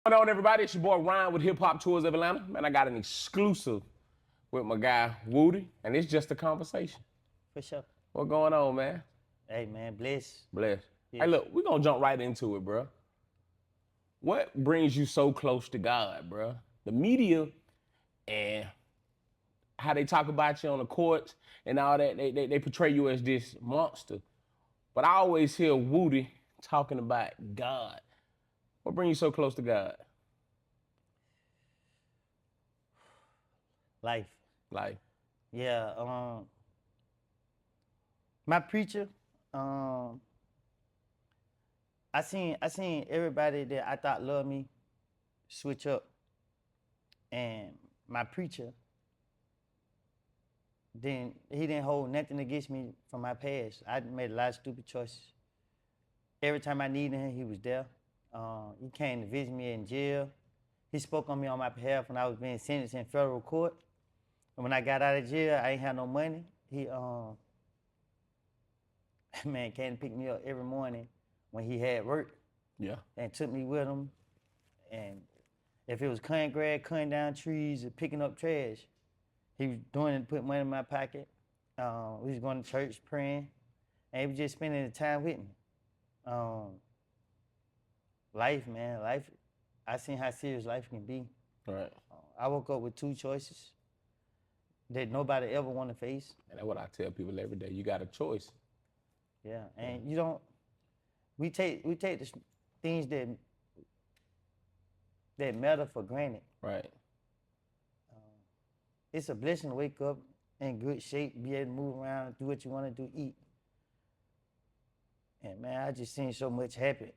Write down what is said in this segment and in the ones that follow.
What's going on, everybody? It's your boy Ryan with Hip Hop Tours of Atlanta. Man, I got an exclusive with my guy Woody, and it's just a conversation. For sure. What's going on, man? Hey man, bless. Bless. Yes. Hey, look, we're gonna jump right into it, bro. What brings you so close to God, bro? The media and how they talk about you on the courts and all that, they portray you as this monster. But I always hear Woody talking about God. What brings you so close to God? Life. Like, Yeah. My preacher. I seen everybody that I thought loved me switch up, and my preacher. Then he didn't hold nothing against me from my past. I made a lot of stupid choices. Every time I needed him, he was there. He came to visit me in jail. He spoke on me on my behalf when I was being sentenced in federal court. And when I got out of jail, I ain't had no money. He man came to pick me up every morning when he had work yeah. and took me with him. And if it was cutting grass, cutting down trees, or picking up trash, he was doing it to put money in my pocket. We was going to church praying, and he was just spending the time with me. Life, man, life. I seen how serious life can be. Right. I woke up with two choices that nobody ever want to face. And that's what I tell people every day. You got a choice. Yeah, and you don't. We take the things that matter for granted. Right. It's a blessing to wake up in good shape, be able to move around, do what you want to do, eat. And man, I just seen so much happen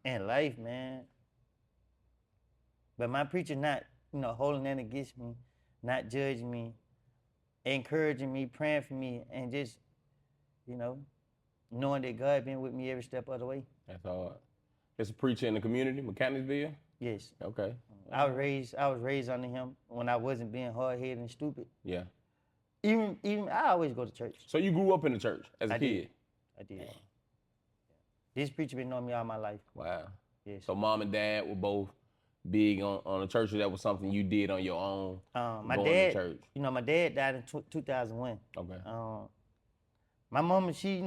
in life, man. But my preacher not, holding that against me, not judging me, encouraging me, praying for me, and just, knowing that God been with me every step of the way. That's hard. It's a preacher in the community, Mechanicsville? Yes. Okay. I was raised under him when I wasn't being hard-headed and stupid. Yeah. Even I always go to church. So you grew up in the church as a kid? I did. This preacher been knowing me all my life. Wow. Yes. So mom and dad were both big on the church, or that was something you did on your own? My going dad, to church? my dad died in 2001. Okay. My mama, she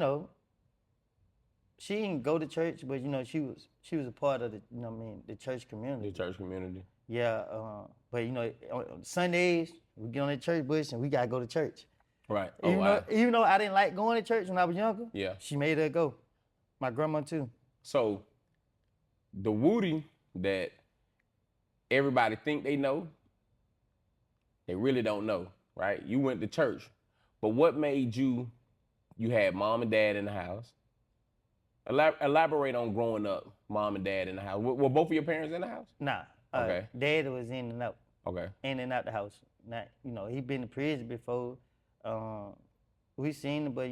didn't go to church, but she was a part of the church community. The church community. Yeah, but on Sundays we get on the church bus and we gotta go to church. Right. Oh, Even though I didn't like going to church when I was younger, Yeah. she made her go. My grandma too. So the Woody that everybody think they know, they really don't know, right? You went to church, but what made you had mom and dad in the house. Elaborate on growing up, mom and dad in the house. Were both of your parents in the house? Nah. Okay. Dad was in and out. Okay. In and out the house. Not, he been in prison before. We seen him, but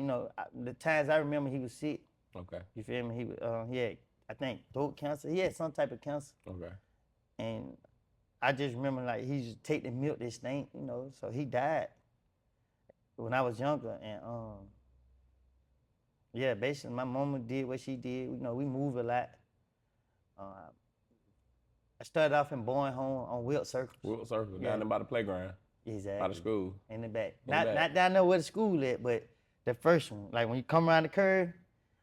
the times I remember he was sick. Okay. You feel me? He had, I think, throat cancer. He had some type of cancer. Okay. And I just remember like he used to take the milk that stink, so he died when I was younger. And yeah, basically my mama did what she did. We moved a lot. I started off in Boyne Home on Wilt Circle. Wilt Circle, down there by the playground. Exactly. By the school. In the back. In the back. Not down there where the school at, but the first one. Like when you come around the curve,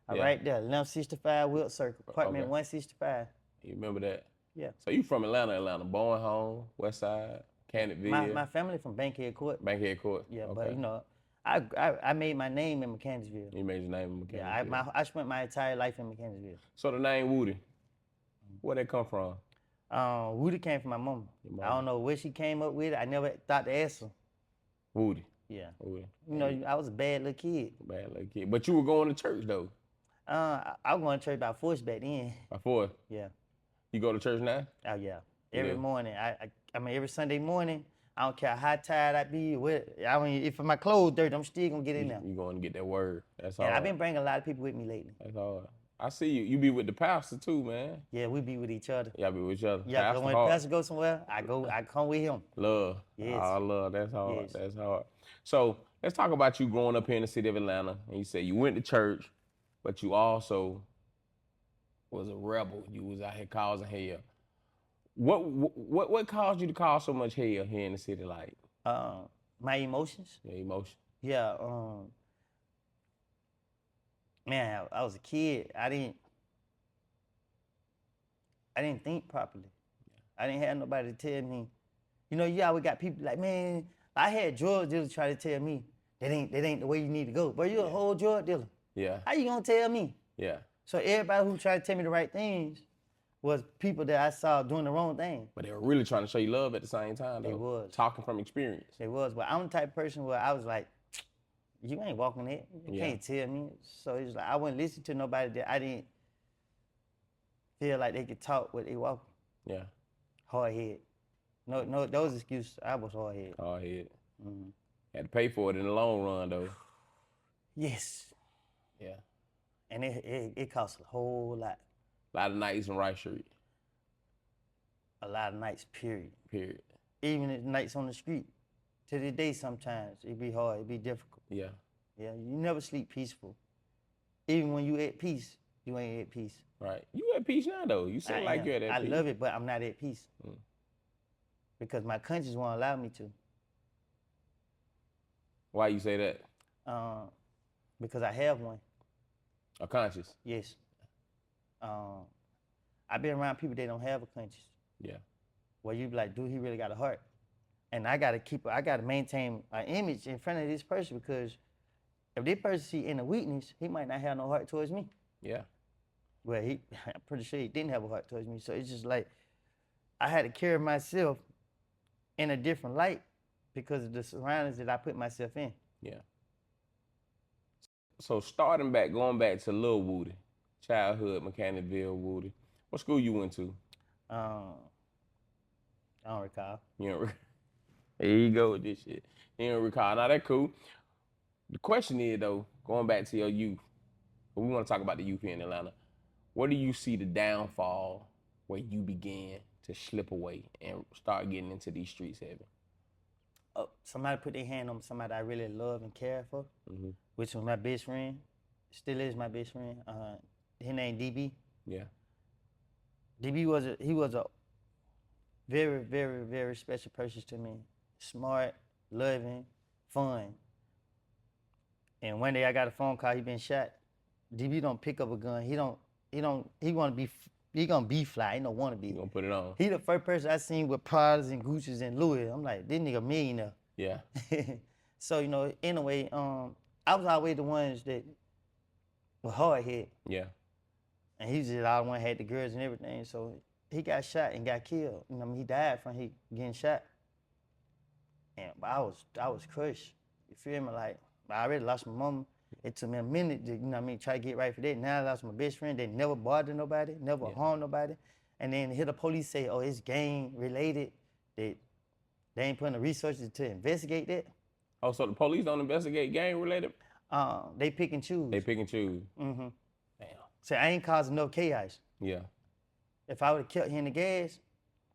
right there, 1165 Wilt Circle, apartment 165. You remember that? Yeah. So you from Atlanta, Boyne Home, West Side, Cannonville. My family from Bankhead Court. Bankhead Court. Yeah, okay. But I made my name in Mechanicsville. You made your name in Mechanicsville. Yeah, I spent my entire life in Mechanicsville. So the name Woody, where'd that come from? Woody came from my mama. I don't know where she came up with it. I never thought to ask her. Woody. Yeah. Woody. I was a bad little kid. Bad little kid. But you were going to church though. I was going to church by force back then. By force? Yeah. You go to church now? Oh yeah. Every morning. I mean every Sunday morning. I don't care how tired I be. If my clothes dirty, I'm still gonna get in there. You going to get that word. That's all. And I've been bringing a lot of people with me lately. That's all. I see you. You be with the pastor too, man. Yeah, we be with each other. Y'all be with each other. Yeah, because when the pastor goes somewhere, I come with him. Love. Yes. Oh, love. That's hard. Yes. That's hard. So let's talk about you growing up here in the city of Atlanta. And you said you went to church, but you also was a rebel. You was out here causing hell. What caused you to cause so much hell here in the city? Like My emotions. your emotion. Yeah. Man, I was a kid. I didn't think properly. I didn't have nobody to tell me. You know, you always got people like, man, I had drug dealers try to tell me that ain't the way you need to go. But you're a whole drug dealer. Yeah. How you gonna tell me? Yeah. So everybody who tried to tell me the right things was people that I saw doing the wrong thing. But they were really trying to show you love at the same time, though. They was. Talking from experience. They was, but I'm the type of person where I was like, you ain't walking it. You Yeah. can't tell me. So it's like I wouldn't listen to nobody that I didn't feel like they could talk what they walk. Yeah. Hard head. No, those excuses. I was hard head. Hard head. Had to pay for it in the long run, though. Yes. Yeah. And it costs a whole lot. A lot of nights in Rice Street. A lot of nights, period. Period. Even the nights on the street. To this day sometimes, it be hard, it be difficult. Yeah. Yeah, you never sleep peaceful. Even when you at peace, you ain't at peace. Right. You at peace now, though. You seem like you're at that peace. I love it, but I'm not at peace. Because my conscience won't allow me to. Why you say that? Because I have one. A conscience? Yes. I've been around people that don't have a conscience. Yeah. Where you be like, dude, he really got a heart. And I gotta maintain an image in front of this person because if this person see in a weakness, he might not have no heart towards me. Yeah. Well, I'm pretty sure he didn't have a heart towards me. So it's just like, I had to carry myself in a different light because of the surroundings that I put myself in. Yeah. So going back to Lil Woody, childhood, Mechanicville, Woody. What school you went to? I don't recall. You don't There you go with this shit. You don't recall. Now, that cool. The question is, though, going back to your youth, we want to talk about the youth here in Atlanta. Where do you see the downfall where you began to slip away and start getting into these streets heavy? Oh, somebody put their hand on somebody I really love and care for, which was my best friend. Still is my best friend. His name DB. Yeah. DB was a very, very, very special person to me. Smart, loving, fun. And one day I got a phone call, he been shot. DB don't pick up a gun. He gonna be fly, he don't wanna be. You gonna put it on. He the first person I seen with Pradas and Gucci's and Louis. I'm like, this nigga millionaire. Yeah. So, you know, anyway, I was always the ones that were hard hit. Yeah. And he was just all the one had the girls and everything. So he got shot and got killed. You know what I mean? He died from he getting shot. And but I was crushed. You feel me? Like I already lost my mama. It took me a minute to, you know what I mean, try to get right for that. Now I lost my best friend that never bothered nobody, never harmed nobody. And then hear the police say, oh, it's gang related, that they ain't putting the resources to investigate that. Oh, so the police don't investigate gang related? They pick and choose. They pick and choose. Mm-hmm. Damn. So I ain't causing no chaos. Yeah. If I would have kept hitting the gas,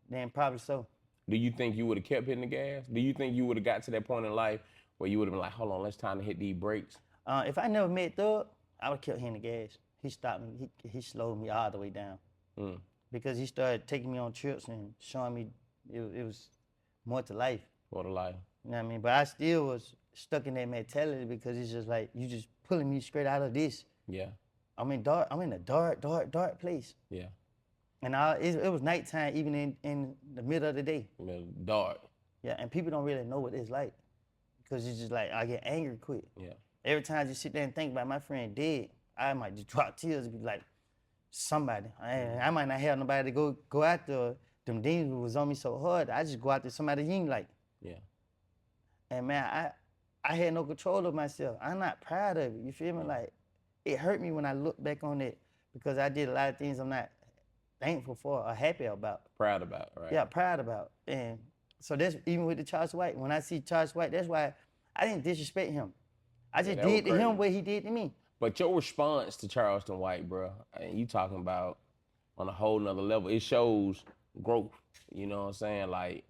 then probably so. Do you think you would have kept hitting the gas? Do you think you would have got to that point in life where you would have been like, hold on, it's time to hit these brakes? If I never met Thug, I would have kept hitting the gas. He stopped me. He slowed me all the way down. Because he started taking me on trips and showing me it was more to life. More to life. You know what I mean? But I still was stuck in that mentality because it's just like, you just pulling me straight out of this. Yeah. I'm in a dark place. Yeah. And it was nighttime even in the middle of the day. Dark. Yeah, and people don't really know what it's like. Because it's just like, I get angry quick. Yeah. Every time I just sit there and think about my friend dead, I might just drop tears and be like, somebody. I might not have nobody to go after. Them demons was on me so hard, I just go after somebody you ain't like. Yeah. And man, I had no control of myself. I'm not proud of it, you feel me? Like, it hurt me when I look back on it because I did a lot of things I'm not thankful for or happy about. Proud about, right? Yeah, proud about. And so that's even with the Charles White. When I see Charles White, that's why I didn't disrespect him. I just did to him what he did to me. But your response to Charleston White, bro, and you talking about on a whole nother level, it shows growth. You know what I'm saying? Like,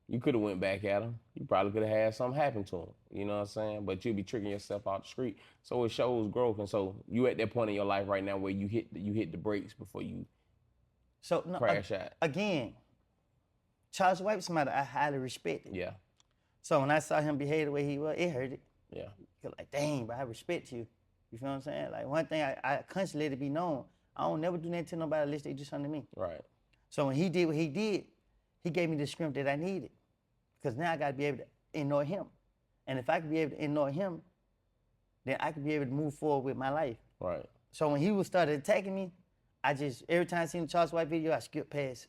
you could have went back at him. You probably could have had something happen to him. You know what I'm saying? But you'd be tricking yourself out the street. So it shows growth. And so you at that point in your life right now where you hit the brakes before you crash out. Again, Charles White was somebody I highly respected. Yeah. So when I saw him behave the way he was, it hurt it. Yeah. Cause like, dang, bro, I respect you. You feel what I'm saying? Like one thing I constantly let it be known, I don't never do nothing to nobody unless they do something to me. Right. So when he did what he did, he gave me the strength that I needed. Because now I gotta be able to ignore him. And if I can be able to ignore him, then I can be able to move forward with my life. Right. So when he was started attacking me, every time I seen the Charles White video, I skip past.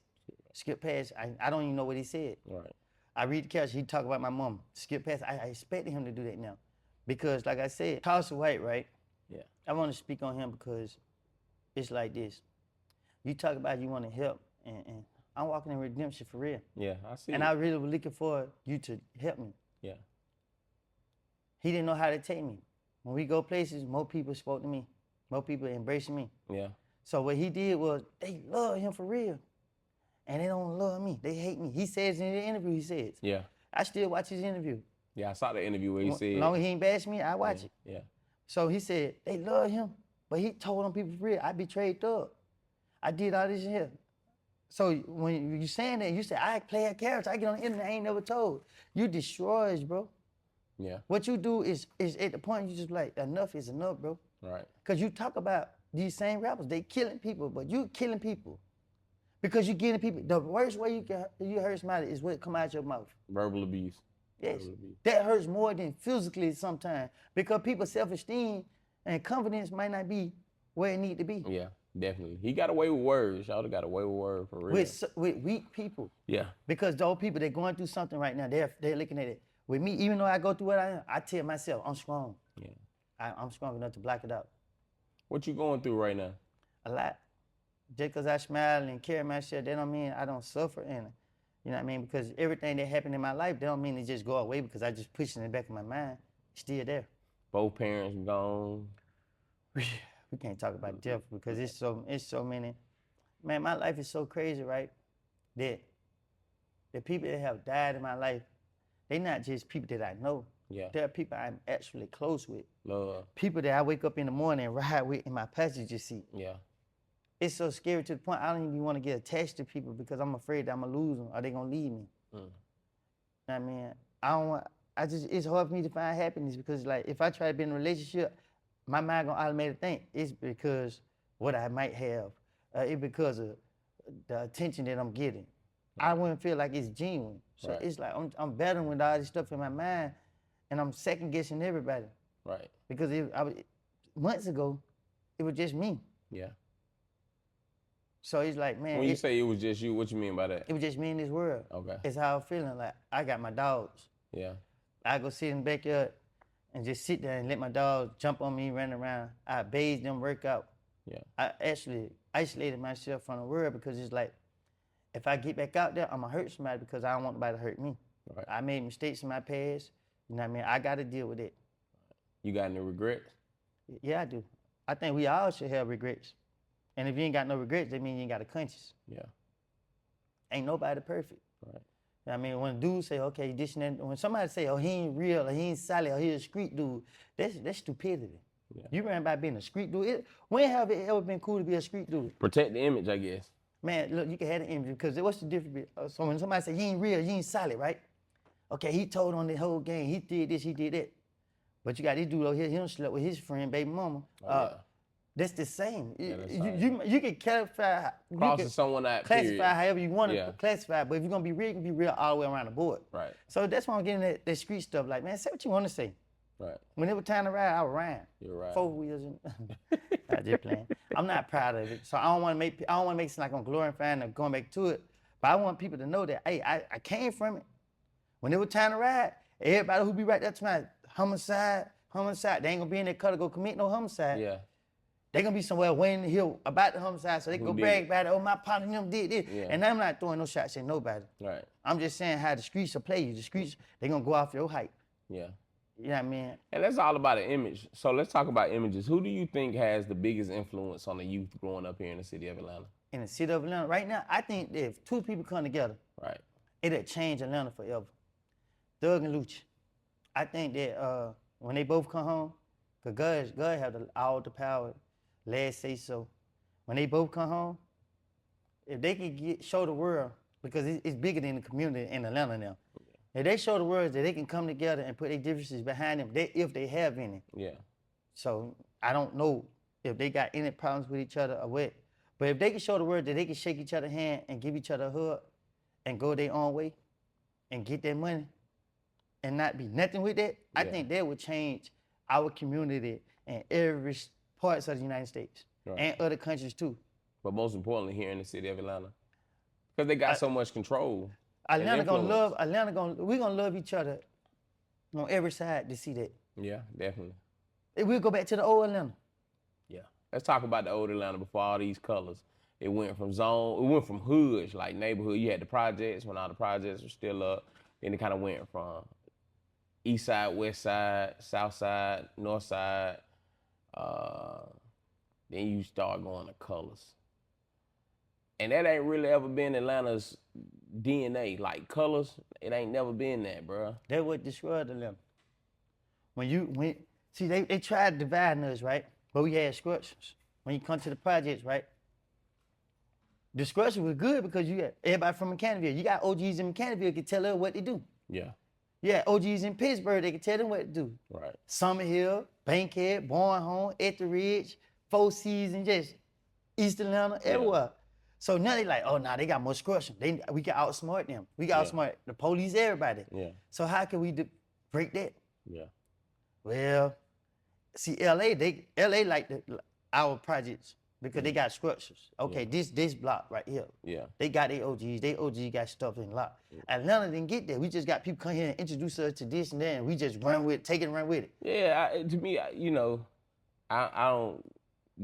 I don't even know what he said. Right. I read the caption, he talk about my mom. Skip past. I expected him to do that now. Because like I said, Charles White, right? Yeah. I want to speak on him because it's like this. You talk about you want to help, and I'm walking in redemption for real. Yeah, I see. And I really was looking for you to help me. Yeah. He didn't know how to take me. When we go places, more people spoke to me. More people embraced me. Yeah. So what he did was, they love him for real. And they don't love me. They hate me. He says in the interview, he says. Yeah. I still watch his interview. Yeah, I saw the interview where he said. As long as he ain't bash me, I watch it. Yeah. So he said, they love him. But he told them people for real, I betrayed Thug. I did all this here. So when you saying that, you say, I play a character, I get on the internet, I ain't never told. You destroy us, bro. Yeah. What you do is at the point you just like, enough is enough, bro. Right. Because you talk about these same rappers, they killing people, but you killing people. Because you getting people, the worst way you hurt somebody is what come out your mouth. Verbal abuse. Yes. Verbal abuse. That hurts more than physically sometimes. Because people's self-esteem and confidence might not be where it need to be. Yeah, definitely. He got away with words. Y'all got away with words for real. With weak people. Yeah. Because those people, they're going through something right now. They're looking at it. With me, even though I go through what I am, I tell myself, I'm strong. Yeah. I'm strong enough to block it out. What you going through right now? A lot. Just because I smile and carry myself, that don't mean I don't suffer in it. You know what I mean? Because everything that happened in my life, that don't mean it just go away because I just push it in the back of my mind. It's still there. Both parents gone. We can't talk about death because it's so many. Man, my life is so crazy, right? That the people that have died in my life, they not just people that I know. Yeah. They're people I'm actually close with. Love. People that I wake up in the morning and ride with in my passenger seat. Yeah. It's so scary to the point I don't even want to get attached to people because I'm afraid that I'm gonna lose them or they gonna leave me. You know what I mean? It's hard for me to find happiness because like if I try to be in a relationship, my mind gonna automatically think it's because what I might have. It's because of the attention that I'm getting. I wouldn't feel like it's genuine. So Right. it's like I'm battling with all this stuff in my mind and I'm second guessing everybody. Right. Because months ago, it was just me. Yeah. So it's like, man, When you say it was just you, what you mean by that? it was just me in this world. Okay. It's how I'm feeling. Like I got my dogs. Yeah. I go sit in the backyard and just sit there and let my dogs jump on me, run around. I bathe them, work out. Yeah. I actually isolated myself from the world because it's like, if I get back out there, I'm gonna hurt somebody because I don't want nobody to hurt me. Right. I made mistakes in my past. You know what I mean? I gotta deal with it. You got any regrets? Yeah, I do. I think we all should have regrets. And if you ain't got no regrets, that means you ain't got a conscience. Yeah. Ain't nobody perfect. Right. I mean, when dudes say, okay, this and that, when somebody say, oh, he ain't real, or he ain't solid, or he a street dude, that's stupidity. Yeah. You ran by being a street dude. When have it ever been cool to be a street dude? Protect the image, I guess. Man, look, you can have the image because what's the difference? So when somebody say, he ain't real, he ain't solid, right? Okay, he told on the whole game, he did this, he did that. But you got this dude over here, he don't slept with his friend, baby mama. Yeah. That's the same. that's You can clarify. Crossing someone out, classify period. however you want to Yeah. classify, but if you're gonna be real, you can be real all the way around the board. Right. So that's why I'm getting that street stuff. Like, man, say what you want to say. Right. When it was time to ride, I would ride. You're right. 4 wheels and I just playing. I'm not proud of it, so I don't want to make it seem like I'm glorifying or going back to it. But I want people to know that, hey, I came from it. When it was time to ride, everybody who be right there to my homicide, they ain't gonna be in that car to go commit no homicide. Yeah. They gonna be somewhere waiting to hear about the homicide so they can go did brag it? about it. Oh, my partner and them did this. Yeah. And I'm not throwing no shots at nobody. Right. I'm just saying how the streets will play you. The streets, they gonna go off your hype. Yeah. You know what I mean? And that's all about an image. So let's talk about images. Who do you think has the biggest influence on the youth growing up here in the city of Atlanta? In the city of Atlanta, right now, I think that if two people come together, Right. it'll change Atlanta forever. Thug and Lucci. I think that when they both come home, because God have all the power, last say so. When they both come home, if they can show the world because it's bigger than the community in Atlanta now. If they show the world that they can come together and put their differences behind them, if they have any. Yeah. So I don't know if they got any problems with each other or what. But if they can show the world that they can shake each other's hand and give each other a hug and go their own way and get their money and not be nothing with that, I think that would change our community in every parts of the United States and other countries too. But most importantly, here in the city of Atlanta, because they got so much control. Atlanta we're gonna love each other on every side to see that. Yeah, definitely. We'll go back to the old Atlanta. Yeah. Let's talk about the old Atlanta before all these colors. It went from hoods, like neighborhood. You had the projects when all the projects were still up. Then it kind of went from east side, west side, south side, north side. Then you start going to colors. And that ain't really ever been Atlanta's DNA. Like colors, it ain't never been that, bro. That what destroyed Atlanta. See, they tried dividing us, right? But we had structures. When you come to the projects, right? The structure was good because you got everybody from Mechanicsville. You got OGs in Mechanicsville can tell them what to do. Yeah. You got OGs in Pittsburgh, they can tell them what to do. Right. Summer Hill, Bankhead, Bourne Home, Etheridge, Four Seasons, just East Atlanta, everywhere. So now they like, oh, they got more structure. We can outsmart them. We can outsmart the police, everybody. Yeah. So how can we break that? Yeah. Well, see, LA like our projects because they got structures. Okay, this block right here. Yeah. They got their OGs. They OGs got stuff in lock. Atlanta didn't get that. We just got people come here and introduce us to this and that, and we just take it and run with it. Yeah, to me, I don't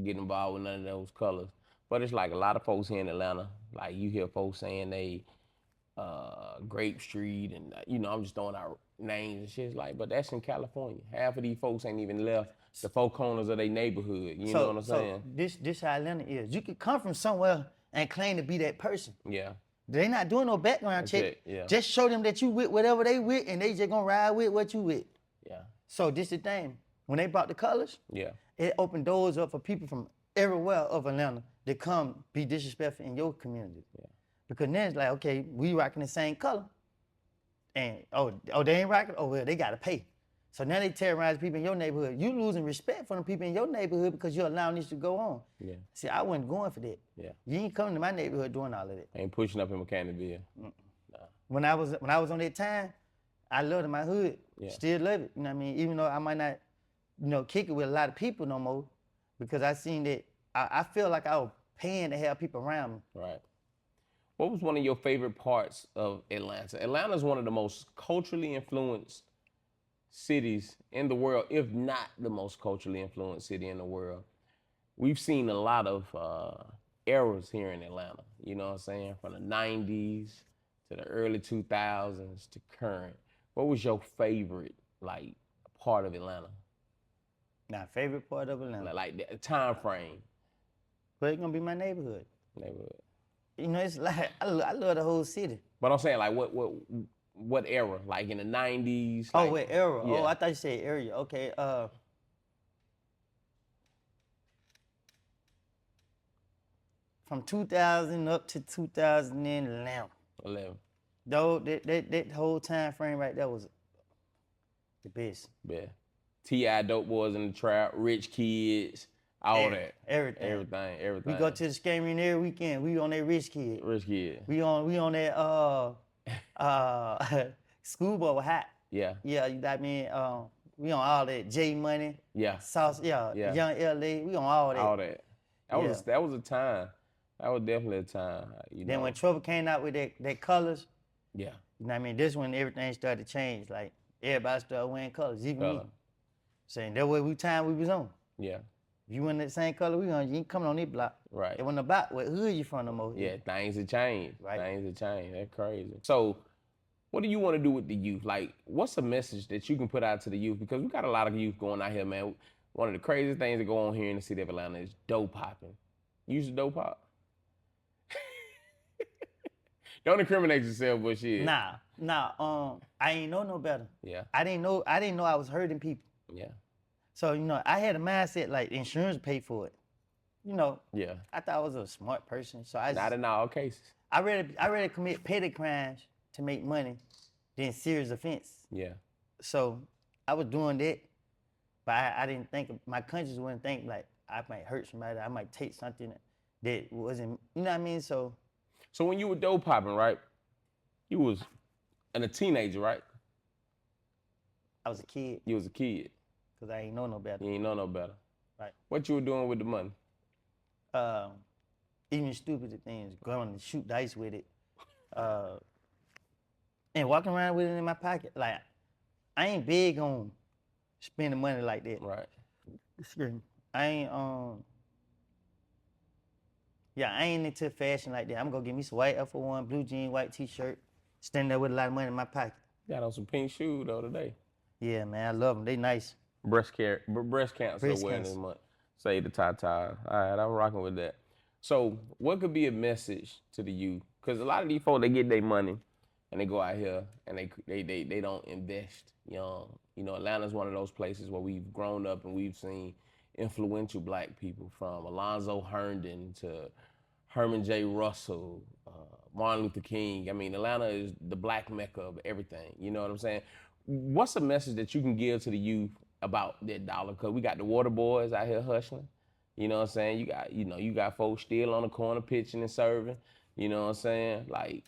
get involved with none of those colors. But it's like a lot of folks here in Atlanta, like you hear folks saying they Grape Street and, I'm just throwing out names and shit. It's like, but that's in California. Half of these folks ain't even left the four corners of their neighborhood. You know what I'm saying? This how Atlanta is. You can come from somewhere and claim to be that person. Yeah. They not doing no background check. Just show them that you with whatever they with and they just gonna ride with what you with. Yeah. So this the thing. When they brought the colors, it opened doors up for people from everywhere of Atlanta to come be disrespectful in your community. Yeah. Because then it's like, okay, we rocking the same color. And, they ain't rocking? Oh, well, they got to pay. So now they terrorize people in your neighborhood. You losing respect for the people in your neighborhood because you're allowing this to go on. Yeah. See, I wasn't going for that. Yeah. You ain't coming to my neighborhood doing all of that. Ain't pushing up in Mechanicsville. Nah. When I was on that time, I loved my hood. Yeah. Still love it. You know what I mean? Even though I might not, kick it with a lot of people no more, because I seen that I feel like I was paying to have people around me. Right. What was one of your favorite parts of Atlanta? Atlanta is one of the most culturally influenced cities in the world, if not the most culturally influenced city in the world. We've seen a lot of eras here in Atlanta, you know what I'm saying? From the 90s to the early 2000s to current. What was your favorite, part of Atlanta? My favorite part of Atlanta? Like the time frame. But it's gonna be my neighborhood. It's like I love the whole city. But I'm saying what era? Like in the 90s? What era? Yeah. Oh, I thought you said area. Okay. From 2000 up to 2011. 11. Though that whole time frame right there was the best. Yeah. T.I. Dope Boys in the Trap, Rich Kids. All that. Everything. We go to the skate ring every weekend. We on that Rich Kid. We on that Schoolboy with Hot. Yeah. Yeah, you know what I mean? We on all that. J Money. Yeah. Sauce, Young LA. We on all that. All that. That was a time. That was definitely a time. Then when Trouble came out with that colors. Yeah. You know what I mean? This when everything started to change. Like everybody started wearing colors, even me. Saying that way we was on. Yeah. If you in that same color you ain't coming on this block. Right. It wasn't about what hood you from no more. Yeah, things have changed. Right. Things have changed. That's crazy. So, what do you want to do with the youth? Like, what's a message that you can put out to the youth? Because we got a lot of youth going out here, man. One of the craziest things that go on here in the city of Atlanta is dope popping. You used to dope pop? Don't incriminate yourself, but shit. Nah. I ain't know no better. Yeah. I didn't know I was hurting people. Yeah. So, I had a mindset like insurance paid for it. Yeah. I thought I was a smart person. So not in all cases. I rather commit petty crimes to make money than serious offense. Yeah. So I was doing that, but I didn't think, my conscience wouldn't think like I might hurt somebody, I might take something that wasn't, you know what I mean? So when you were dope popping, right? You was a teenager, right? I was a kid, You was a kid. because I ain't know no better. You ain't know no better. Right. What you were doing with the money? Even stupid things, going to shoot dice with it, and walking around with it in my pocket. Like, I ain't big on spending money like that. Right. Excuse me. I ain't I ain't into fashion like that. I'm gonna get me some white F1, blue jean, white t-shirt, stand there with a lot of money in my pocket. Got on some pink shoes the other day. Yeah, man, I love them. They nice. Breast cancer awareness cancer. month. Say the Tata. All right, I'm rocking with that. So, what could be a message to the youth? Because a lot of these folks, they get their money and they go out here and they don't invest young. You know, Atlanta's one of those places where we've grown up and we've seen influential black people, from Alonzo Herndon to Herman J. Russell, Martin Luther King. I mean, Atlanta is the black mecca of everything. You know what I'm saying? What's a message that you can give to the youth about that dollar? Because we got the water boys out here hustling. You know what I'm saying? You got folks still on the corner pitching and serving. You know what I'm saying? Like,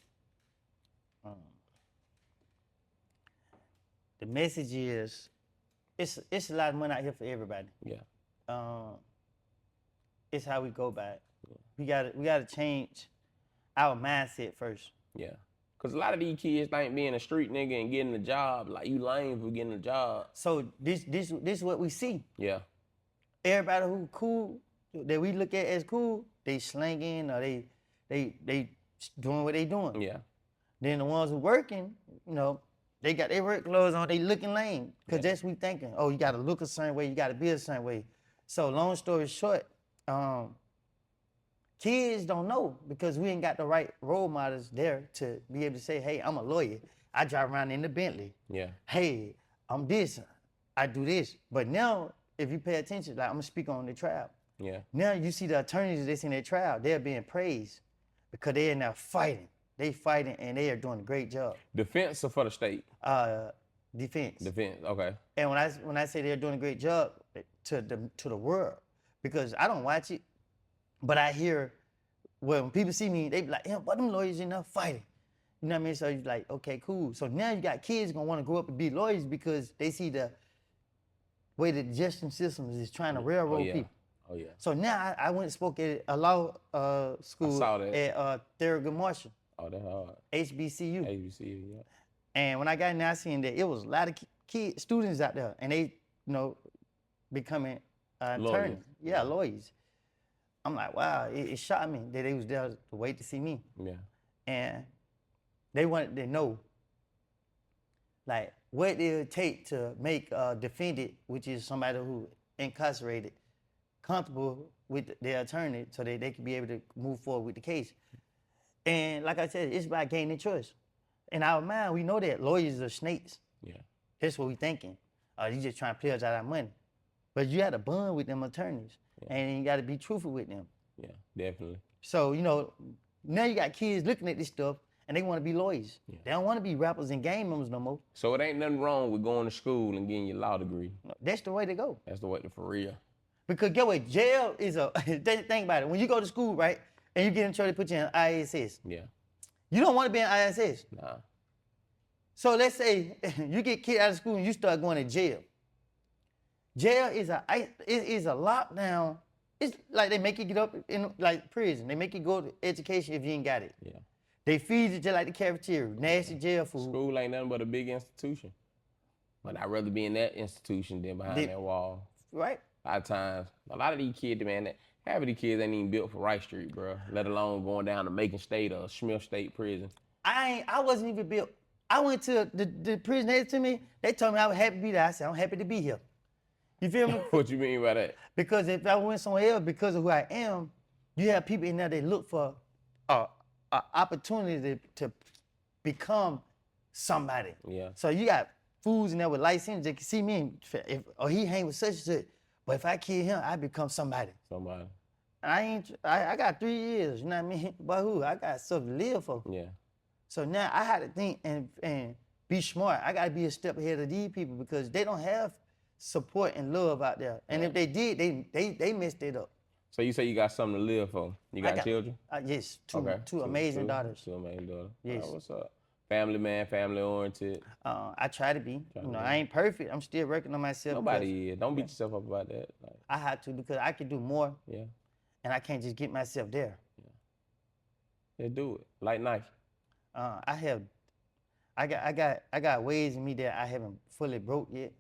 the message is, it's a lot of money out here for everybody. yeah, It's how we go by it. We gotta change our mindset first. yeah. Because a lot of these kids think being a street nigga and getting a job, like, you lame for getting a job. So this is what we see. Yeah, Everybody who cool, that we look at as cool, they slanging or they doing what they doing. yeah, Then the ones who working, you know, they got their work clothes on, they looking lame. Cause that's what we thinking. Oh, you gotta look a certain way, you gotta be a certain way. So long story short, kids don't know, because we ain't got the right role models there to be able to say, hey, I'm a lawyer. I drive around in the Bentley. yeah, Hey, I'm this, I do this. But now, if you pay attention, like, I'm gonna speak on the trial. yeah. Now you see the attorneys that's in their trial, they're being praised because they're now fighting. They fighting and they are doing a great job. Defense or for the state? Defense. Defense, okay. And when I say they're doing a great job to the world, because I don't watch it, but I hear, when people see me, they be like, yeah, what them lawyers in there fighting? You know what I mean? So you're like, okay, cool. So now you got kids gonna want to grow up and be lawyers because they see the way the justice system is trying to railroad people. Oh yeah. So now I went and spoke at a law school I saw that. at Thurgood Marshall, Oh, that's hard. HBCU. ABC, yeah. And when I got in there, I seen that it was a lot of kids, students out there, and they, you know, becoming attorneys. Lawyers. Yeah, lawyers. I'm like, wow, it shocked me that they was there to wait to see me. Yeah. And they wanted to know, like, what it would take to make a defendant, which is somebody who incarcerated, comfortable with their attorney so that they can be able to move forward with the case. And like I said, it's about gaining trust. In our mind, we know that lawyers are snakes. Yeah. That's what we thinking. You just trying to play us out our money. But you got to bond with them attorneys, and you got to be truthful with them. Yeah, definitely. So, you know, now you got kids looking at this stuff, and they want to be lawyers. Yeah. They don't want to be rappers and gang members no more. So it ain't nothing wrong with going to school and getting your law degree. That's the way to go. That's the way to, for real. Because get what, jail is a, think about it. When you go to school, right, and you get in trouble, they put you in ISS. Yeah. You don't want to be in ISS. Nah. So let's say you get kicked out of school and you start going to jail. Jail is a lockdown. It's like they make you get up in like prison. They make you go to education if you ain't got it. Yeah. They feed you just like the cafeteria, nasty jail food. School ain't nothing but a big institution. But I'd rather be in that institution than behind that wall. Right. A lot of times, a lot of these kids, man, half of these kids ain't even built for Rice Street, bro. Let alone going down to Macon State or Smith State Prison. I wasn't even built. I went to the prison next to me. They told me I was happy to be there. I said, I'm happy to be here. You feel me? What you mean by that? Because if I went somewhere else, because of who I am, you have people in there that look for an opportunity to become somebody. Yeah. So you got fools in there with license that can see me, or he hang with such and such. But if I kill him, I become somebody. Somebody. I got 3 years, you know what I mean? But who? I got something to live for. Yeah. So now I had to think and be smart. I gotta be a step ahead of these people because they don't have support and love out there. And if they did, they messed it up. So you say you got something to live for. You got children? Yes, Okay. two amazing daughters. Two amazing daughters. Yes. All right, what's up? Family man, family oriented. I try to be. I ain't perfect. I'm still working on myself. Nobody is. Don't beat yourself up about that. Like, I had to because I can do more. Yeah. And I can't just get myself there. Yeah, do it. Like knife. I got ways in me that I haven't fully broke yet,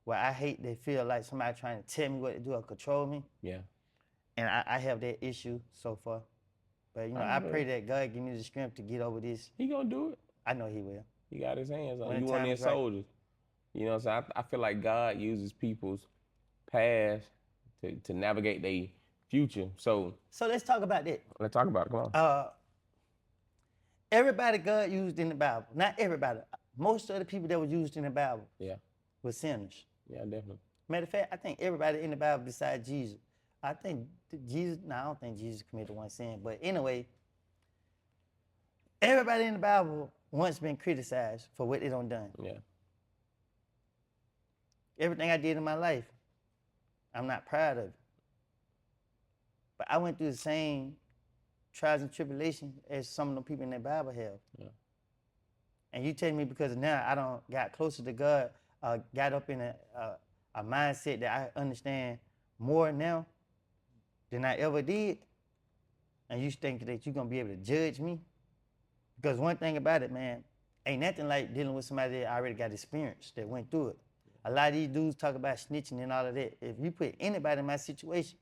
where I hate to feel like somebody trying to tell me what to do or control me. Yeah. And I have that issue so far. But I pray that God give me the strength to get over this. He gonna do it. I know he will. He got his hands on When it. the You one of time them is right. soldiers. You know what I'm saying? I feel like God uses people's past to navigate their future. So let's talk about that. let's talk about it. Come on. Everybody God used in the Bible, not everybody, most of the people that were used in the Bible Yeah. were sinners. Yeah, definitely. Matter of fact, I think everybody in the Bible besides Jesus, I think Jesus, no, I don't think Jesus committed one sin, but anyway, everybody in the Bible once been criticized for what they done done. Yeah. Everything I did in my life, I'm not proud of it. But I went through the same trials and tribulations as some of the people in the Bible have. Yeah. And you tell me because now I don't got closer to God, got up in a mindset that I understand more now than I ever did, and you think that you're gonna be able to judge me? Because one thing about it, man, ain't nothing like dealing with somebody that already got experience, that went through it. A lot of these dudes talk about snitching and all of that. If you put anybody in my situation,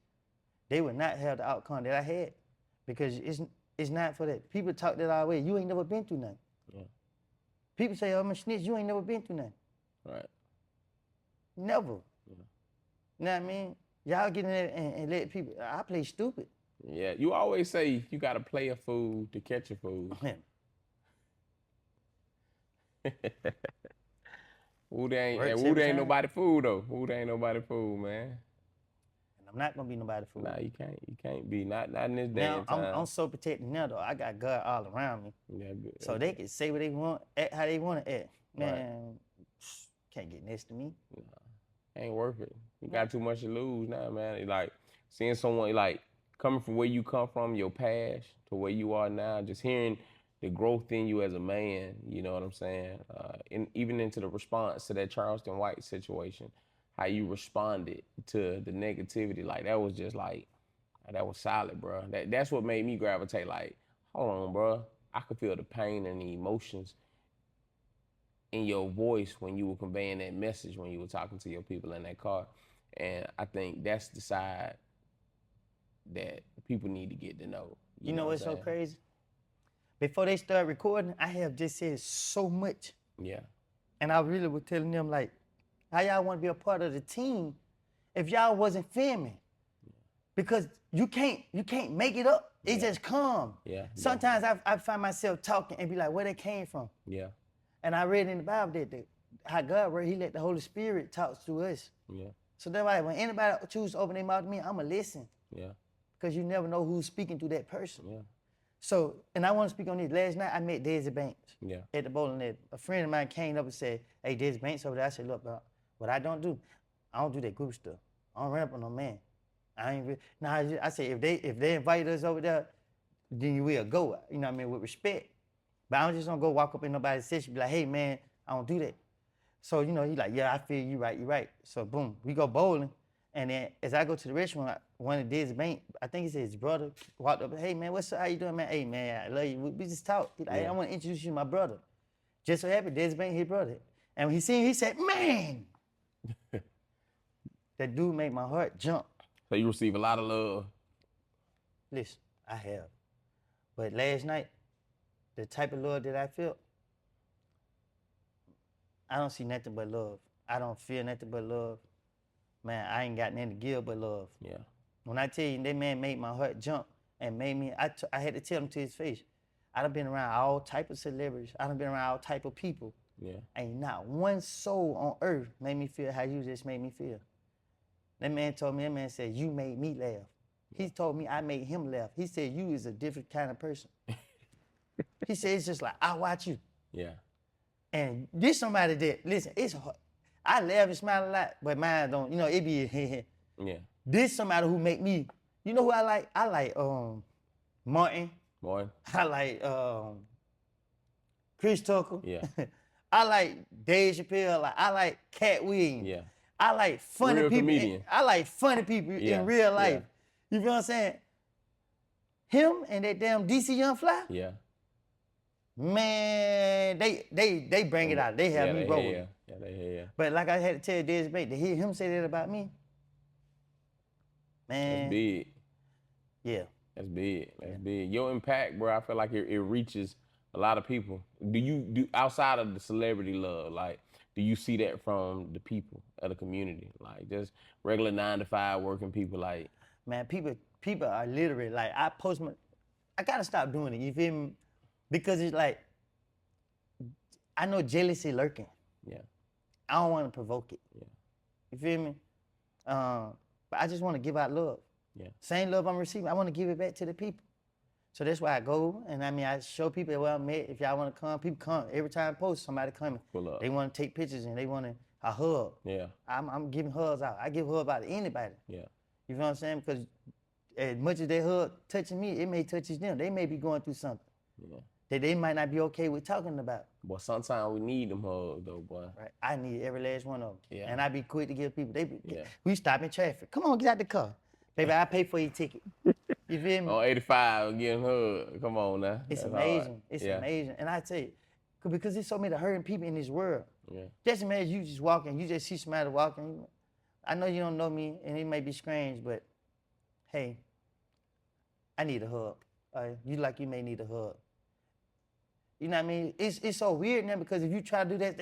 they would not have the outcome that I had, because it's not for that. People talk that all the way. You ain't never been through nothing. Yeah. People say, oh, I'm a snitch. You ain't never been through nothing. Right. Never. Yeah. You know what I mean? Y'all get in there and let people, I play stupid. Yeah. You always say you gotta play a fool to catch a fool. Woody ain't nobody fool though. Woody ain't nobody fool, man. And I'm not gonna be nobody fool. Nah, you can't be. Not in this day Now and time. I'm so protected now though. I got God all around me. Yeah, good. So they can say what they want, act how they want to act. Man, can't get next to me. Ain't worth it. You got too much to lose now, man. Like seeing someone like coming from where you come from, your past to where you are now, just hearing the growth in you as a man, you know what I'm saying? And even into the response to that Charleston White situation, how you responded to the negativity, like that was just like, that was solid, bro. That's what made me gravitate. Like, hold on, bro. I could feel the pain and the emotions in your voice when you were conveying that message, when you were talking to your people in that car. And I think that's the side that people need to get to know. You know what's so crazy? Before they start recording, I have just said so much. Yeah. And I really was telling them, like, how y'all want to be a part of the team if y'all wasn't filming? Because you can't make it up. It just come. Yeah. Sometimes I find myself talking and be like, where they came from? Yeah. And I read in the Bible that how God, where he let the Holy Spirit talk to us. Yeah. So that's why when anybody choose to open their mouth to me, I'm going to listen. Yeah. Because you never know who's speaking to that person. Yeah. So, and I want to speak on this. Last night, I met Desi Banks Yeah. at the bowling alley. A friend of mine came up and said, hey, Desi Banks over there. I said, look, bro, what I don't do that group stuff. I don't run up on no man. I say, if they invite us over there, then you will go, you know what I mean, with respect. But I don't just don't go walk up in nobody's session and be like, hey, man, I don't do that. So, you know, he like, yeah, I feel you right. So, boom, we go bowling. And then as I go to the restaurant, one of Desi Banks, I think he said his brother, walked up, hey, man, what's up? How you doing, man? Hey, man, I love you. We just talk. He like, hey, I want to introduce you to my brother. Just so happy, Desi Banks, his brother. And when he seen him, he said, man. That dude made my heart jump. So you receive a lot of love. Listen, I have. But last night, the type of love that I felt, I don't see nothing but love. I don't feel nothing but love. Man, I ain't got nothing to give but love. Yeah. When I tell you that man made my heart jump and made me, I had to tell him to his face, I done been around all type of celebrities. I done been around all type of people. Yeah. Ain't not one soul on earth made me feel how you just made me feel. That man told me, that man said, you made me laugh. He told me I made him laugh. He said, you is a different kind of person. He said, it's just like, I watch you. Yeah. And this somebody that, listen, it's hard. I laugh and smile a lot, but mine don't, it be, Yeah. this somebody who make me, you know who I like? I like Martin. Boy. I like Chris Tucker. Yeah. I like Dave Chappelle. I like Cat Williams. Yeah. I like funny Real people. comedian. I like funny people Yeah, in real life. yeah. You feel what I'm saying? Him and that damn DC Young Fly, Yeah. man, they bring it out. They have me rolling. Yeah, yeah. But like I had to tell Dez Bate, to hear him say that about me, man. That's big. Yeah. That's big. That's big. Your impact, bro, I feel like it reaches a lot of people. Do you outside of the celebrity love, like, do you see that from the people of the community? Like just regular 9-to-5 working people, like, Man, people are literally like, I gotta stop doing it, you feel me? Because it's like, I know jealousy lurking. yeah. I don't want to provoke it. Yeah. You feel me? But I just want to give out love. Yeah. Same love I'm receiving, I want to give it back to the people. So that's why I go, and I show people where I'm at. If y'all want to come, people come. Every time I post, somebody coming. Pull up. They want to take pictures and they want a hug. Yeah. I'm giving hugs out. I give hugs out to anybody. Yeah. You feel what I'm saying? Because as much as they hug touching me, it may touch them. They may be going through something Yeah. that they might not be okay with talking about. But sometimes we need them hugs though, boy. Right? I need every last one of them. Yeah. And I be quick to give people. Yeah. We stop in traffic. Come on, get out the car. Baby, I pay for your ticket. You feel me? On 85, getting hugged. Come on now. It's That's amazing. hard. It's Yeah. amazing. And I tell you, because there's so many hurting people in this world. Yeah. Just imagine you just walking, you just see somebody walking. I know you don't know me, and it may be strange, but hey, I need a hug. You may need a hug. You know what I mean? It's so weird now because if you try to do that,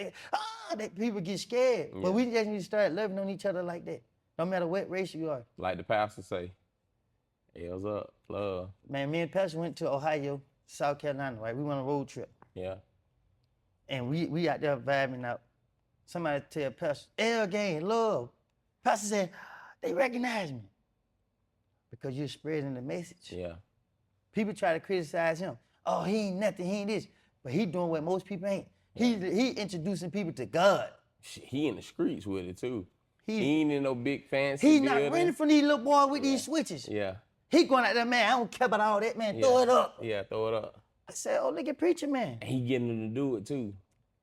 that people get scared. Yeah. But we just need to start loving on each other like that, no matter what race you are. Like the pastor say, L's up, love. Man, me and Pastor went to Ohio, South Carolina, right? We went on a road trip. Yeah. And we out there vibing out. Somebody tell Pastor, L gang, love. Pastor said, they recognize me. Because you're spreading the message. Yeah. People try to criticize him. Oh, he ain't nothing, he ain't this. But he doing what most people ain't. He introducing people to God. Shit, he in the streets with it too. He- He ain't in no big fancy He's not building. running from these little boys with these switches. Yeah. He going out there, man, I don't care about all that, man. Throw Yeah. it up. Yeah, throw it up. I said, oh, look at preacher, man. And he getting them to do it too.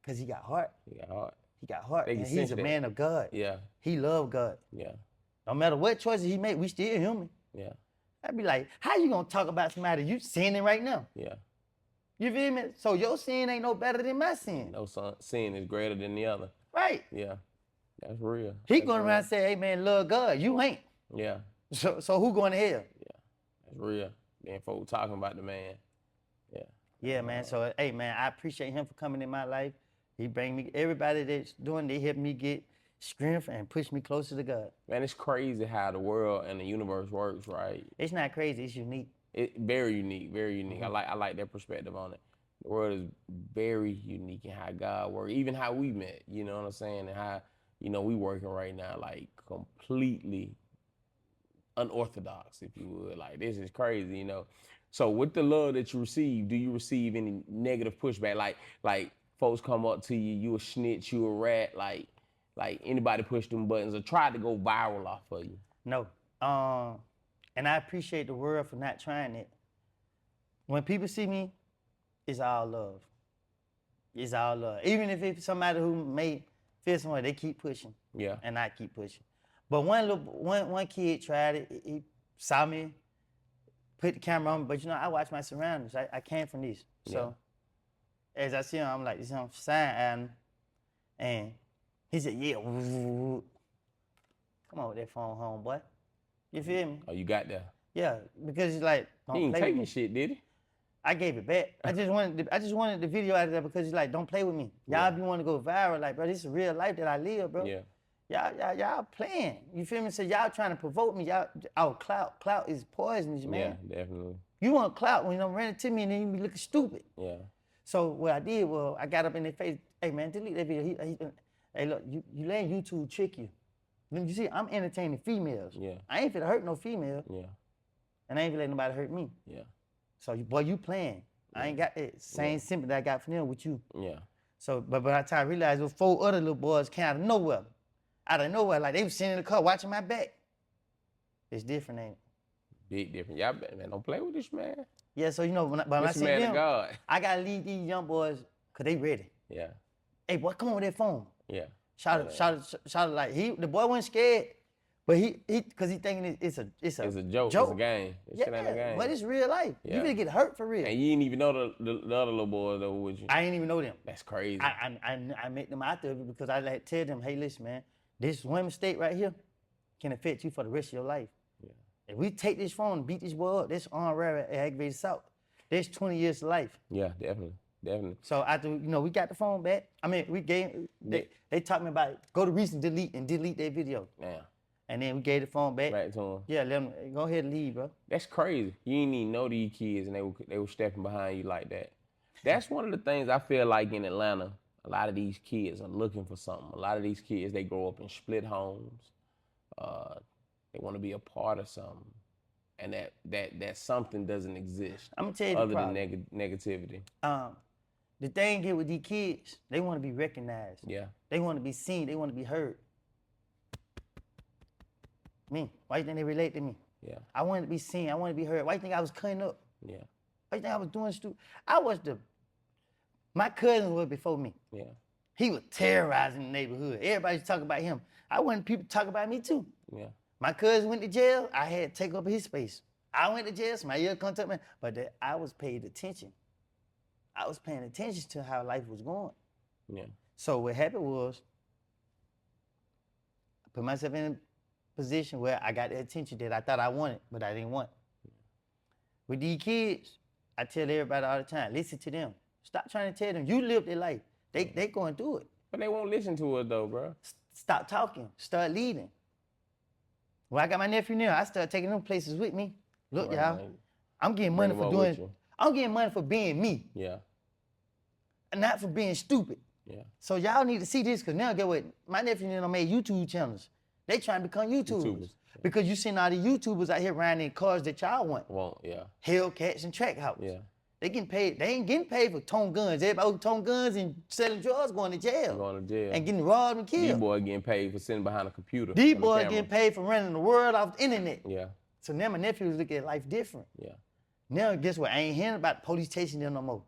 Because he got heart. He got heart. He got heart, They can man. He's sense a that. man of God. Yeah. He love God. Yeah. No matter what choices he make, we still human. Yeah. I'd be like, how you gonna talk about somebody you sinning right now? Yeah. You feel me? So your sin ain't no better than my sin. No sin is greater than the other. Right. Yeah. That's real. He That's going real. around and say, hey man, love God. You ain't. Yeah. So who going to hell? That's real. Then folks talking about the man. Yeah. Yeah, man. So hey man, I appreciate him for coming in my life. He bring me everybody that's doing, they help me get strength and push me closer to God. Man, it's crazy how the world and the universe works, right? It's not crazy, it's unique. It very unique, very unique. Mm-hmm. I like that perspective on it. The world is very unique in how God works, even how we met, you know what I'm saying? And how, we working right now, like completely unorthodox, if you would. Like, this is crazy, So with the love that you receive, do you receive any negative pushback? Like folks come up to you, you a snitch, you a rat, like anybody push them buttons or try to go viral off of you? No. And I appreciate the world for not trying it. When people see me, it's all love. It's all love. Even if it's somebody who may feel some way, they keep pushing. Yeah. And I keep pushing. But one kid tried it. He saw me, put the camera on me, but I watch my surroundings. I came from this. So as I see him, I'm like, this is sign, and he said, yeah. Come on with that phone home, boy. You feel me? Oh, you got that? Yeah, because it's like, He don't ain't play with taking me. shit, did he? I gave it back. I just wanted the video out of there because it's like, don't play with me. Y'all be wanting to go viral, like, bro, this is real life that I live, bro. Yeah. Y'all playing. You feel me? So y'all trying to provoke me. Clout is poisonous, man. Yeah, definitely. You want clout when you run into me and then you be looking stupid. Yeah. So what I did was I got up in their face. Hey man, delete that video. Hey look, you letting YouTube trick you. You see, I'm entertaining females. Yeah. I ain't finna hurt no female. Yeah. and I ain't even let nobody hurt me. Yeah. So, boy, you playing. I ain't got that same sympathy that I got from them with you. Yeah. So, but by the time I realized those 4 other little boys came out of nowhere. Like they was sitting in the car watching my back. It's different, ain't it? Big difference. Y'all, man, don't play with this man. Yeah, so, when I This see man of them, God. I got to lead these young boys because they ready. Yeah. Hey, boy, come on with that phone. Yeah. Shout it like the boy wasn't scared, but he because he thinking it's a joke. It's a game. This shit ain't a game. But it's real life. Yeah. You gonna get hurt for real. And you didn't even know the other little boy though, would you? I ain't even know them. That's crazy. I met them out there because I like tell them, hey, listen, man, this one mistake right here can affect you for the rest of your life. Yeah. If we take this phone and beat this boy up, this armed robbery, aggravated assault, there's 20 years to life. Yeah, definitely. So after we got the phone back, I mean they taught me about it. Go to recent delete and delete their video. Yeah. And then we gave the phone back. Back to him. Yeah, let them go ahead and leave, bro. That's crazy. You didn't even know these kids, and they were stepping behind you like that. That's one of the things I feel like in Atlanta. A lot of these kids are looking for something. A lot of these kids, they grow up in split homes. They want to be a part of something, and that something doesn't exist. I'm gonna tell you other the problem. than negativity. The thing here with these kids, they want to be recognized. Yeah. They want to be seen. They want to be heard. Me, why you think they relate to me? Yeah. I wanted to be seen. I wanted to be heard. Why you think I was cutting up? Yeah. Why you think I was doing stupid? My cousin was before me. Yeah. He was terrorizing the neighborhood. Everybody was talking about him. I wanted people to talk about me too. Yeah. My cousin went to jail. I had to take up his space. I went to jail. Somebody else come to me. But I was paid attention. I was paying attention to how life was going. Yeah. So what happened was, I put myself in a position where I got the attention that I thought I wanted, but I didn't want. With these kids, I tell everybody all the time, listen to them. Stop trying to tell them. You live their life. They going through it. But they won't listen to it though, bro. Stop talking. Start leading. When I got my nephew now, I started taking them places with me. Look, Right. y'all, I'm getting money for I'm getting money for being me. Yeah. And not for being stupid. Yeah. So y'all need to see this, because now get what? My nephew and them made YouTube channels. They trying to become YouTubers. Yeah. Because you seen all the YouTubers out here riding in cars that y'all want. Yeah. Hellcats and track houses. Yeah. They getting paid. They ain't getting paid for towing guns. Everybody who towing guns and selling drugs going to jail. Going to jail. And getting robbed and killed. These boys getting paid for sitting behind a computer. These boys getting paid for running the world off the internet. Yeah. So now my nephews look at life different. Yeah. Now guess what? I ain't hearing about the police chasing them no more.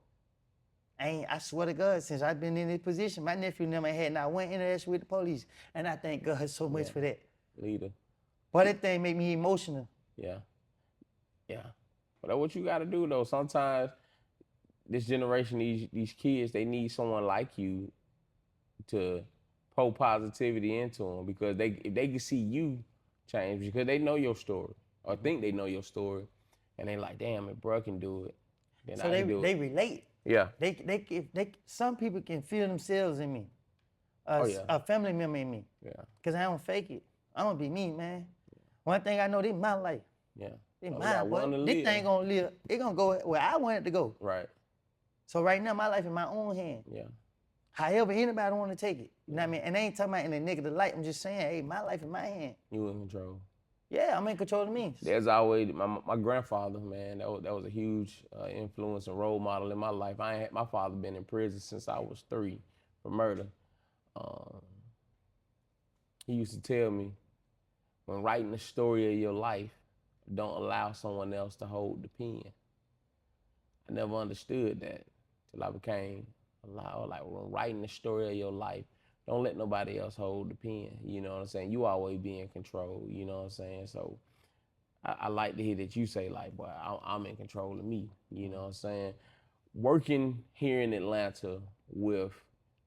I swear to God, since I've been in this position, my nephew never had not one interaction with the police. And I thank God so much for that. Leader. Boy, that thing make me emotional. Yeah. Yeah. But that's what you got to do, though. Sometimes this generation, these kids, they need someone like you to pour positivity into them, because if they can see you change, because they know your story or think they know your story, and they like, damn, if bro can do it, then so I can do it. They relate. Yeah. Some people can feel themselves in me. A family member in me. Yeah. Because I don't fake it. I'm going to be me, man. Yeah. One thing I know, this is my life. Yeah. This mine, boy. This thing going to live. It going to go where I want it to go. Right. So right now, my life in my own hand. Yeah. However anybody want to take it. You know what I mean? And I ain't talking about in a negative light. I'm just saying, hey, my life in my hand. You in control. Yeah, I'm in control of me. There's always my grandfather, man. That was a huge influence and role model in my life. My father been in prison since I was 3 for murder. He used to tell me, when writing the story of your life, don't allow someone else to hold the pen. I never understood that till I became allowed. Like, when writing the story of your life, don't let nobody else hold the pen. You know what I'm saying? You always be in control. You know what I'm saying? So I like to hear that you say, like, boy, I'm in control of me. You know what I'm saying? Working here in Atlanta with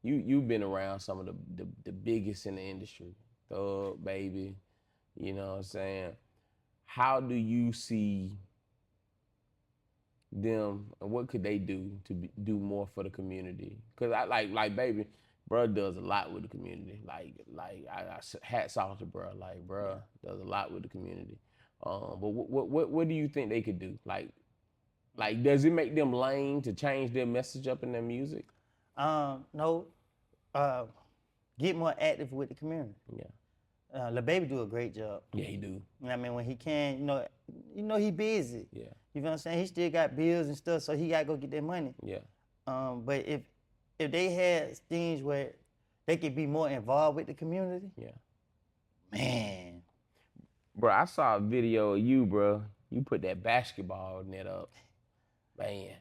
you've been around some of the biggest in the industry, Thug, Baby. You know what I'm saying? How do you see them, and what could they do to do more for the community? Because I like Baby. Bro does a lot with the community. Like I hats off to bro. Like, bro does a lot with the community. But what do you think they could do? Like does it make them lame to change their message up in their music? No. Get more active with the community. Yeah. Lil Baby do a great job. Yeah, he do. You know what I mean? When he can, he busy. Yeah. You know what I'm saying? He still got bills and stuff, so he got to go get that money. Yeah. But if they had things where they could be more involved with the community, Yeah. man. Bro, I saw a video of you, bro. You put that basketball net up. Man,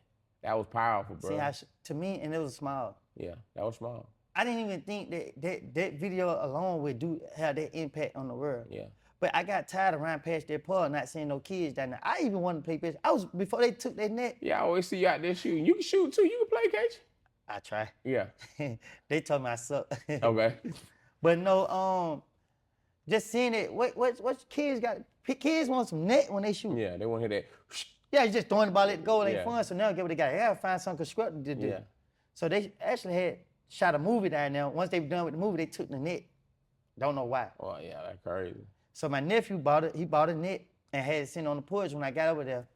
that was powerful, bro. See, to me, and it was small. Yeah, that was small. I didn't even think that video alone would have that impact on the world. Yeah. But I got tired of running past that park, not seeing no kids down there. I even wanted to play basketball. Before they took that net. Yeah, I always see you out there shooting. You can shoot too. You can play, can't you? I try. Yeah. They told me I suck. Okay. But no, just seeing it. What kids got? Kids want some net when they shoot. Yeah, they want to hear that. Yeah, you just throwing the ball at the goal ain't Yeah. fun. So now get what they got. They gotta find something constructive to do. Yeah. So they actually had shot a movie down there. Once they were done with the movie, they took the net. Don't know why. Oh, yeah, that's crazy. So my nephew bought it. He bought a net and had it sitting on the porch. When I got over there,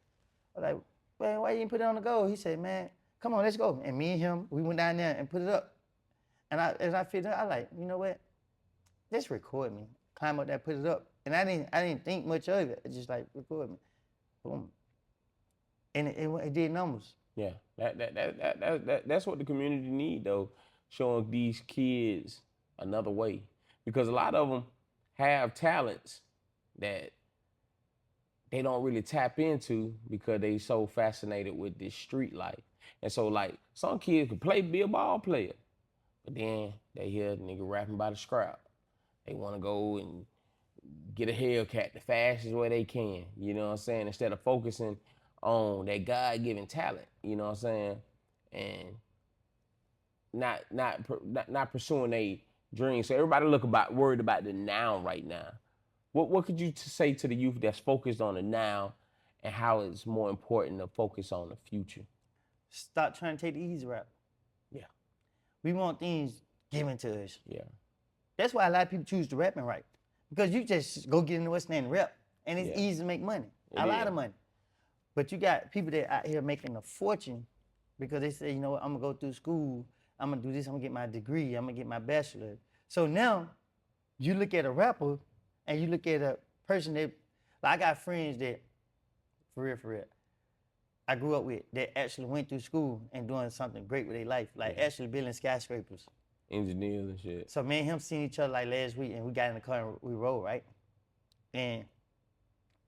I was like, man, why you didn't put it on the goal? He said, man, come on, let's go. And me and him, we went down there and put it up. And as I figured out, I like, you know what? Just record me. Climb up there, put it up. And I didn't think much of it. It's just like, record me. Boom. And it did numbers. Yeah, that's what the community need though, showing these kids another way, because a lot of them have talents that they don't really tap into because they so fascinated with this street life. And so like some kids could be a ball player, but then they hear a nigga rapping by the scrap. They want to go and get a Hellcat the fastest way they can, you know what I'm saying, instead of focusing on that God-given talent, you know what I'm saying, and not pursuing their dreams. So everybody worried about the now right now. What could you say to the youth that's focused on the now and how it's more important to focus on the future? Stop trying to take the easy route. Yeah. We want things given to us. Yeah. That's why a lot of people choose to rap and write. Because you just go get in the West End and rap, and it's Yeah. easy to make money, It a lot is. of money. But you got people that out here making a fortune because they say, you know what, I'm gonna go through school, I'm gonna do this, I'm gonna get my degree, I'm gonna get my bachelor. So now you look at a rapper and you look at a person that, like I got friends that, for real, I grew up with that actually went through school and doing something great with their life, like Yeah. actually building skyscrapers. Engineers and shit. So me and him seen each other like last week, and we got in the car and we rode, right? And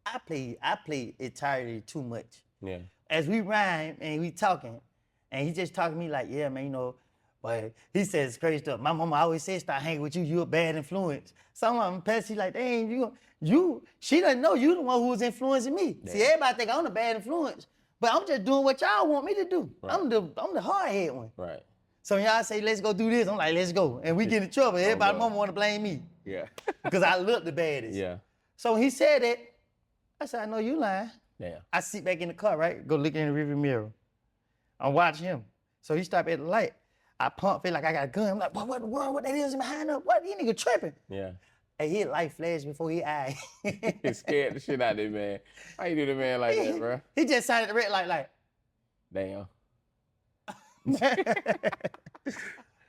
I played entirely too much. Yeah. As we rhyme and we talking, and he just talking to me like, yeah, man, you know, but he says crazy stuff. My mama always said, start hanging with you, you a bad influence. Some of them past, she like, dang, she doesn't know you the one who was influencing me. Yeah. See, everybody think I'm the bad influence, but I'm just doing what y'all want me to do. Right. I'm the hard head one. Right. So y'all say, let's go do this. I'm like, let's go. And we get in trouble. Everybody, God. mama want to blame me Yeah. because I look the baddest. Yeah. So when he said that, I said, I know you lying. Yeah. I sit back in the car, right? Go look in the rearview mirror. I'm watching him. So he stopped at the light. I pump, feel like I got a gun. I'm like, what in the world? What that is behind us? What? These nigga tripping. Yeah. And his light flashed before his eye. He scared the shit out of that man. How you do the man like that, bro? He just signed the red light like. Damn.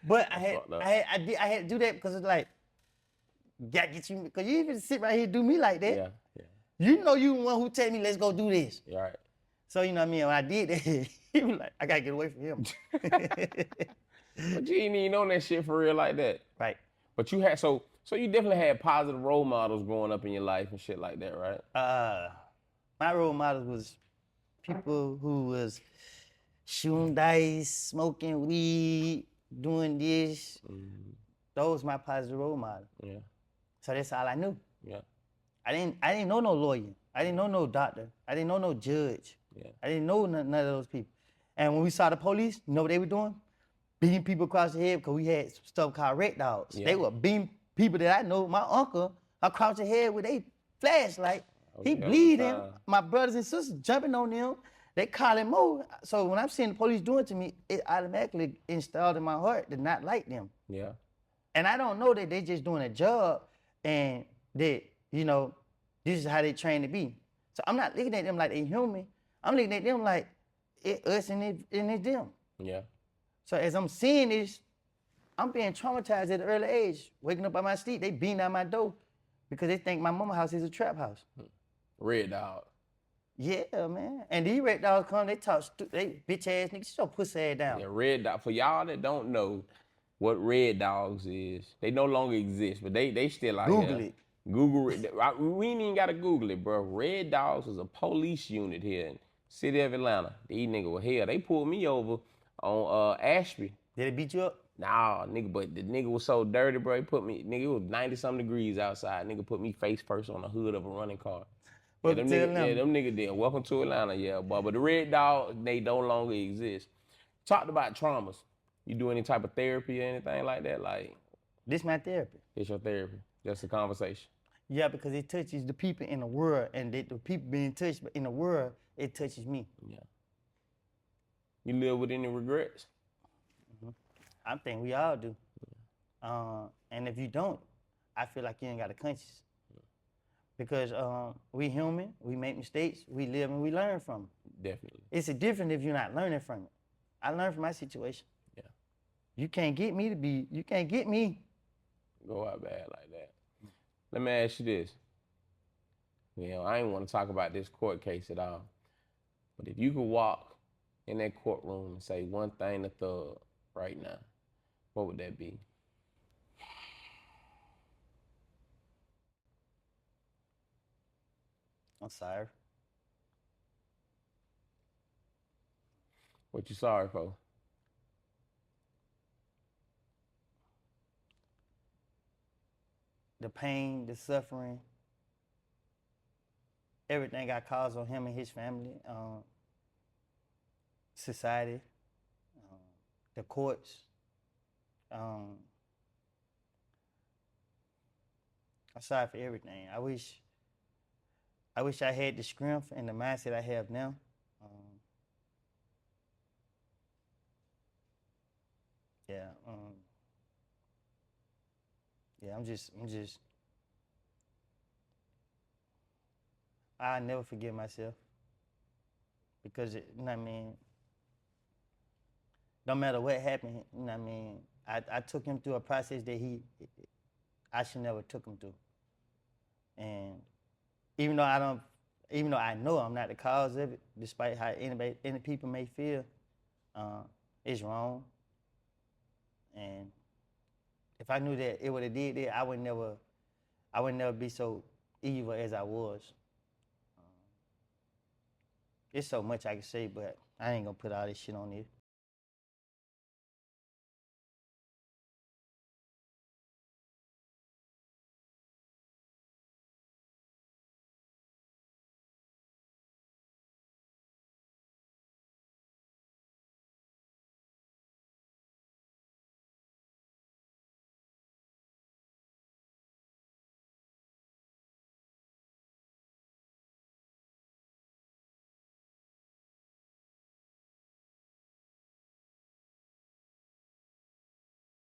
But fucked up. I had to do that because it's like, gotta get you, because you even sit right here and do me like that. Yeah. Yeah. You know you the one who tell me, let's go do this. You're right. So you know what I mean? When I did that, he was like, I gotta get away from him. But you ain't even on that shit for real like that. Right. But you had so you definitely had positive role models growing up in your life and shit like that, right? My role models was people who was shooting dice, smoking weed, doing this. Those my positive role models. Yeah. So that's all I knew. Yeah. I didn't know no lawyer. I didn't know no doctor. I didn't know no judge. Yeah. I didn't know none of those people. And when we saw the police, you know what they were doing? Beating people across the head because we had stuff called wreck dogs. Yeah. They were beating people that I know, my uncle, across the head with a flashlight. He yeah, bleeding. time. My brothers and sisters jumping on them. They calling more. So when I'm seeing the police doing it to me, it automatically installed in my heart to not like them. Yeah. And I don't know that they just doing a job and that, you know, this is how they train to be. So I'm not looking at them like they human. I'm looking at them like us and it's them. Yeah. So as I'm seeing this, I'm being traumatized at an early age. Waking up by my sleep, they beating out my door. because they think my mama house is a trap house. Red Dog. Yeah, man. And these red dogs come, they talk, they bitch ass niggas, sit your pussy ass down. Yeah, Red Dog. For y'all that don't know what Red Dogs is, they no longer exist, but they still out Google here. it. Google it. We ain't even gotta Google it, bro. Red Dogs was a police unit here in city of Atlanta. These niggas were hell. They pulled me over on Ashby. Did they beat you up? Nah, nigga, but the nigga was so dirty, bro. He put me, nigga, it was 90-something degrees outside. Nigga put me face first on the hood of a running car. Yeah, Welcome to Atlanta. them niggas did. Welcome to Atlanta, yeah, boy. But the Red Dog, they no longer exist. Talked about traumas. You do any type of therapy or anything like that? Like, This my therapy. it's your therapy. Just a conversation. Yeah, because it touches the people in the world, and the people being touched in the world, it touches me. Yeah. You live with any regrets? I think we all do. And if you don't, I feel like you ain't got a conscience. Because we human, we make mistakes, we live and we learn from them. Definitely. It's a different if you're not learning from it. I learned from my situation. Yeah. You can't get me. Go out bad like that. Let me ask you this. You know, I ain't want to talk about this court case at all. But if you could walk in that courtroom and say one thing to Thug right now, what would that be? I'm sorry. What you sorry for? The pain, the suffering, everything I caused on him and his family, society, the courts. I'm sorry for everything. I wish I had the strength and the mindset I have now. Yeah. I'm just. I never forgive myself because you know what I mean. No matter what happened, you know what I mean. I took him through a process that I should never took him through. And even though I know I'm not the cause of it, despite how any people may feel, it's wrong. And if I knew that it would have did that, I would never be so evil as I was. It's so much I can say, but I ain't gonna put all this shit on there.